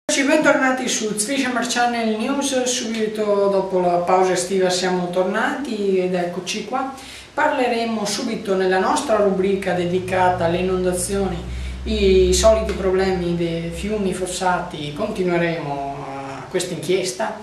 Bentornati su Zwishammer Channel News. Subito dopo la pausa estiva siamo tornati ed eccoci qua. Parleremo subito nella nostra rubrica dedicata alle inondazioni, i soliti problemi dei fiumi fossati. Continueremo questa inchiesta.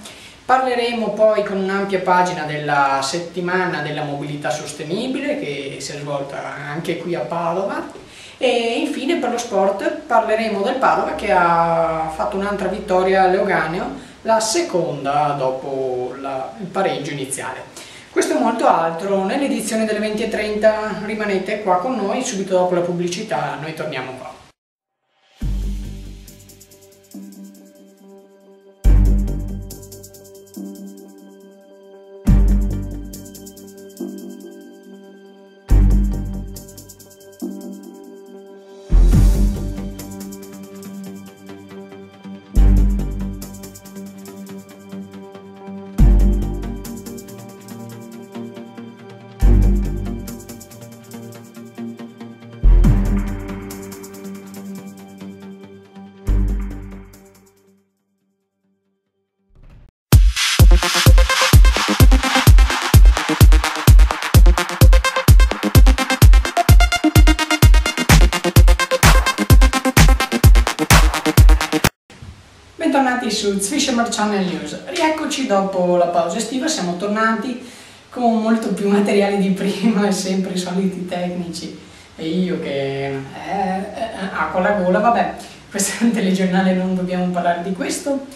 Parleremo poi con un'ampia pagina della settimana della mobilità sostenibile che si è svolta anche qui a Padova. E infine per lo sport parleremo del Padova che ha fatto un'altra vittoria all'Euganeo, la seconda dopo il pareggio iniziale. Questo e molto altro nell'edizione delle 20:30, rimanete qua con noi, subito dopo la pubblicità noi torniamo qua. Bentornati su Zwishammer Channel News. Rieccoci dopo la pausa estiva, siamo tornati con molto più materiale di prima e sempre i soliti tecnici e io che con la gola, vabbè, questo è un telegiornale, non dobbiamo parlare di questo.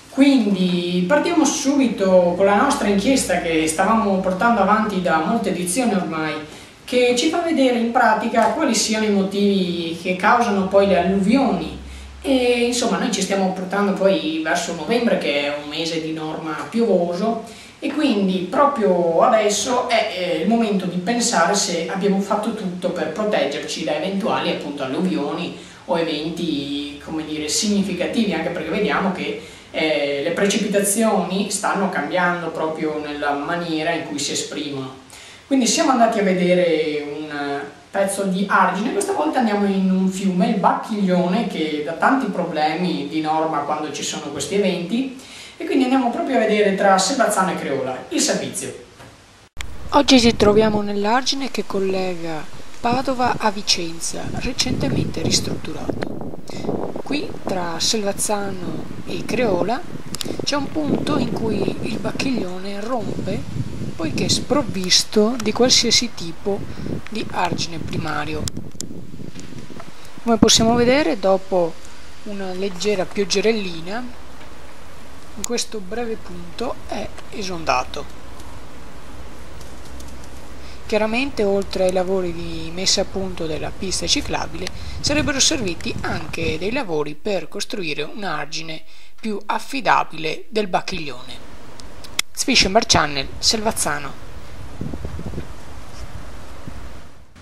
Quindi partiamo subito con la nostra inchiesta che stavamo portando avanti da molte edizioni ormai, che ci fa vedere in pratica quali siano i motivi che causano poi le alluvioni. E insomma noi ci stiamo portando poi verso novembre, che è un mese di norma piovoso, e quindi proprio adesso è il momento di pensare se abbiamo fatto tutto per proteggerci da eventuali appunto alluvioni o eventi, come dire, significativi, anche perché vediamo che le precipitazioni stanno cambiando proprio nella maniera in cui si esprimono. Quindi siamo andati a vedere un pezzo di argine, questa volta andiamo in un fiume, il Bacchiglione, che dà tanti problemi di norma quando ci sono questi eventi, e quindi andiamo proprio a vedere tra Selvazzano e Creola il servizio. Oggi ci troviamo nell'argine che collega Padova a Vicenza, recentemente ristrutturato. Qui tra Selvazzano e Creola c'è un punto in cui il Bacchiglione rompe poiché è sprovvisto di qualsiasi tipo di argine primario. Come possiamo vedere, dopo una leggera pioggerellina, in questo breve punto è esondato. Chiaramente, oltre ai lavori di messa a punto della pista ciclabile, sarebbero serviti anche dei lavori per costruire un argine più affidabile del Bacchiglione. Zwishammer Channel, Selvazzano.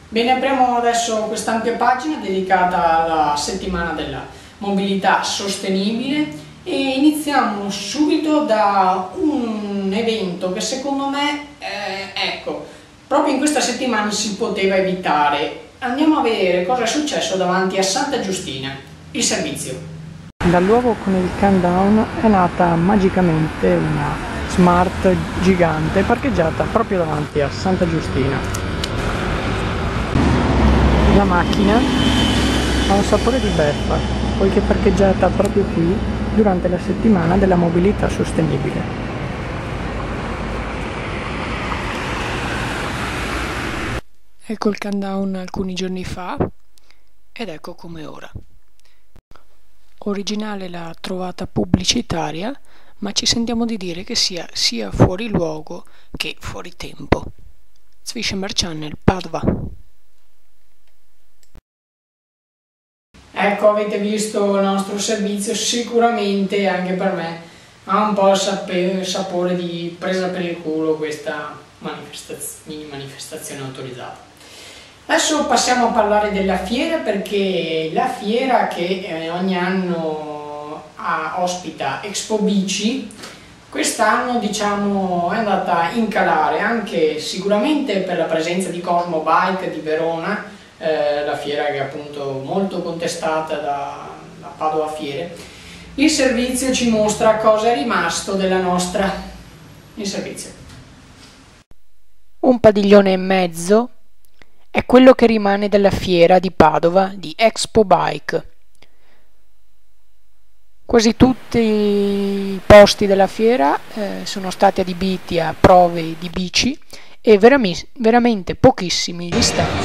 Bene, apriamo adesso quest'ampia pagina dedicata alla settimana della mobilità sostenibile e iniziamo subito da un evento che secondo me, ecco, proprio in questa settimana si poteva evitare. Andiamo a vedere cosa è successo davanti a Santa Giustina, il servizio. Dal luogo con il countdown è nata magicamente una Smart gigante parcheggiata proprio davanti a Santa Giustina. La macchina ha un sapore di beffa, poiché parcheggiata proprio qui durante la settimana della mobilità sostenibile. Ecco il countdown alcuni giorni fa ed ecco come ora. Originale la trovata pubblicitaria, ma ci sentiamo di dire che sia fuori luogo che fuori tempo. Zwishammer Channel, Padova. Ecco, avete visto il nostro servizio, sicuramente anche per me ha un po' il sapore di presa per il culo questa mini manifestazione autorizzata. Adesso passiamo a parlare della fiera, perché la fiera che ogni anno ospita Expo Bici, quest'anno diciamo è andata in calare, anche sicuramente per la presenza di Cosmo Bike di Verona, la fiera che è appunto molto contestata da Padova Fiere. Il servizio ci mostra cosa è rimasto della nostra. Il servizio. Un padiglione e mezzo è quello che rimane della fiera di Padova di Expo Bike. Quasi tutti i posti della fiera sono stati adibiti a prove di bici e veramente pochissimi gli stand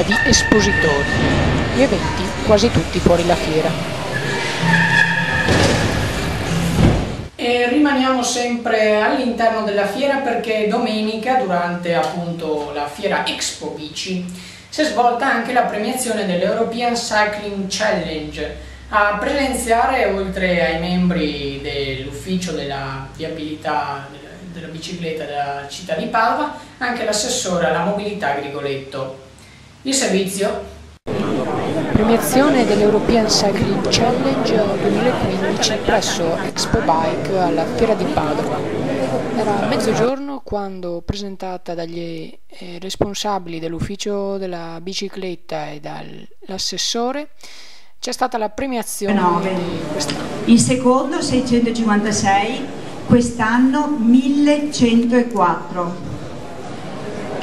di espositori. Gli eventi quasi tutti fuori la fiera. E rimaniamo sempre all'interno della fiera perché domenica, durante appunto la fiera Expo Bici, si è svolta anche la premiazione dell'European Cycling Challenge. A presenziare, oltre ai membri dell'ufficio della viabilità della bicicletta della città di Padova, anche l'assessore alla mobilità Grigoletto. Il servizio. Premiazione dell'European Cycling Challenge 2015 presso Expo Bike alla Fiera di Padova. Era mezzogiorno quando, presentata dagli responsabili dell'ufficio della bicicletta e dall'assessore, c'è stata la premiazione di quest'anno. Il secondo 656, quest'anno 1104.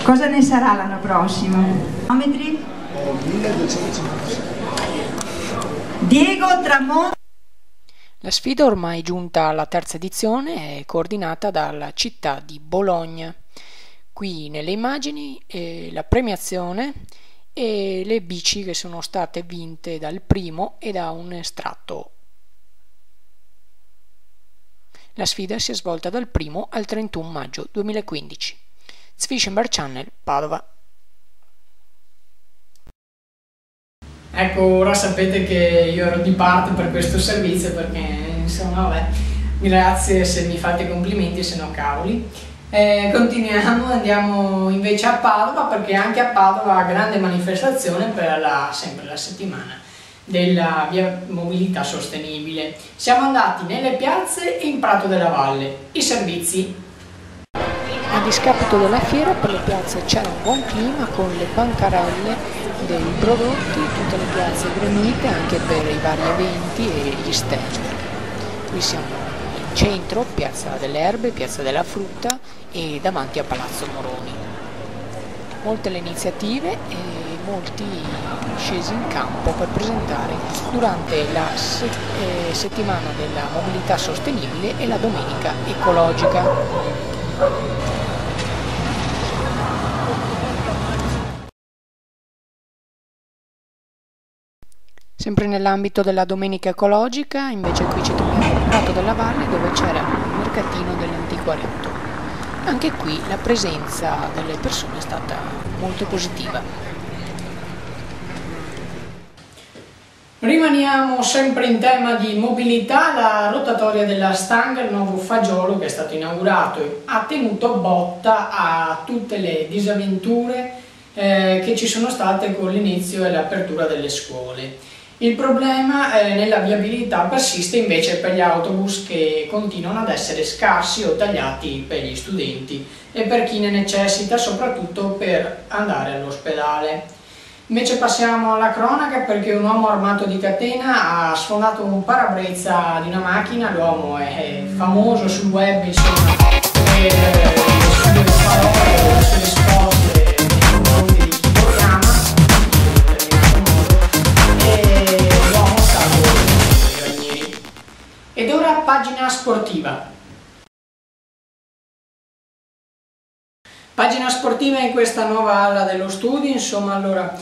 Cosa ne sarà l'anno prossimo? Chilometri? 1256. Diego Tramonti. La sfida, ormai giunta alla terza edizione, è coordinata dalla città di Bologna. Qui nelle immagini la premiazione e le bici che sono state vinte dal primo e da un estratto. La sfida si è svolta dal 1 al 31 maggio 2015. Zwischenberg Channel, Padova. Ecco, ora sapete che io ero di parte per questo servizio perché insomma vabbè, grazie se mi fate complimenti, se no cavoli. Continuiamo, andiamo invece a Padova perché anche a Padova grande manifestazione per sempre la settimana della mobilità sostenibile. Siamo andati nelle piazze e in Prato della Valle. I servizi. A discapito della fiera, per le piazze c'era un buon clima con le bancarelle dei prodotti, tutte le piazze gremite anche per i vari eventi e gli stand. Qui siamo in centro, piazza delle Erbe, piazza della Frutta e davanti a Palazzo Moroni. Molte le iniziative e molti scesi in campo per presentare durante la settimana della mobilità sostenibile e la domenica ecologica. Sempre nell'ambito della domenica ecologica, invece qui ci troviamo a Prato della Valle dove c'era il mercatino dell'antiquariato. Anche qui la presenza delle persone è stata molto positiva. Rimaniamo sempre in tema di mobilità. La rotatoria della Stanga, il nuovo fagiolo che è stato inaugurato, ha tenuto botta a tutte le disavventure che ci sono state con l'inizio e l'apertura delle scuole. Il problema nella viabilità persiste invece per gli autobus che continuano ad essere scarsi o tagliati per gli studenti e per chi ne necessita, soprattutto per andare all'ospedale. Invece passiamo alla cronaca perché un uomo armato di catena ha sfondato un parabrezza di una macchina. L'uomo è famoso sul web, insomma, per le sue parole, le sue risposte nei confronti di chi lo chiama e l'uomo è stato Ranieri. Ed ora pagina sportiva. Pagina sportiva in questa nuova ala dello studio, insomma, allora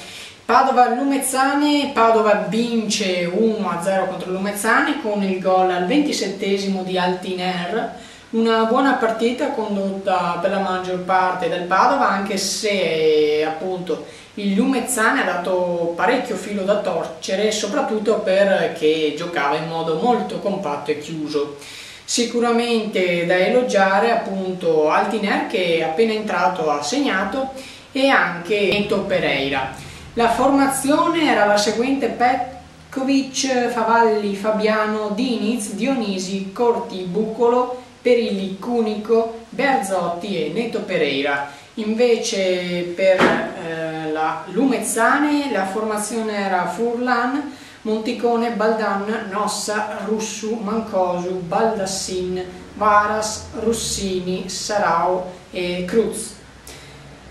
Padova-Lumezzane, Padova vince 1-0 contro Lumezzane con il gol al 27esimo di Altiner, una buona partita condotta per la maggior parte del Padova, anche se appunto il Lumezzane ha dato parecchio filo da torcere, soprattutto perché giocava in modo molto compatto e chiuso. Sicuramente da elogiare appunto Altiner che appena entrato ha segnato e anche Neto Pereira. La formazione era la seguente: Petkovic, Favalli, Fabiano, Diniz, Dionisi, Corti, Buccolo, Perilli, Cunico, Berzotti e Neto Pereira. Invece per la Lumezzane la formazione era Furlan, Monticone, Baldan, Nossa, Russu, Mancosu, Baldassin, Varas, Russini, Sarau e Cruz.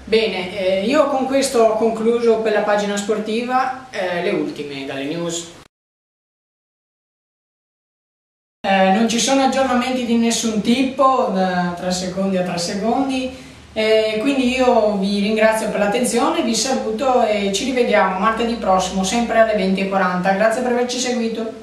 Bene, io con questo ho concluso per la pagina sportiva. Le ultime dalle news. Non ci sono aggiornamenti di nessun tipo da 3 secondi a 3 secondi, quindi io vi ringrazio per l'attenzione, vi saluto e ci rivediamo martedì prossimo sempre alle 20:40. Grazie per averci seguito.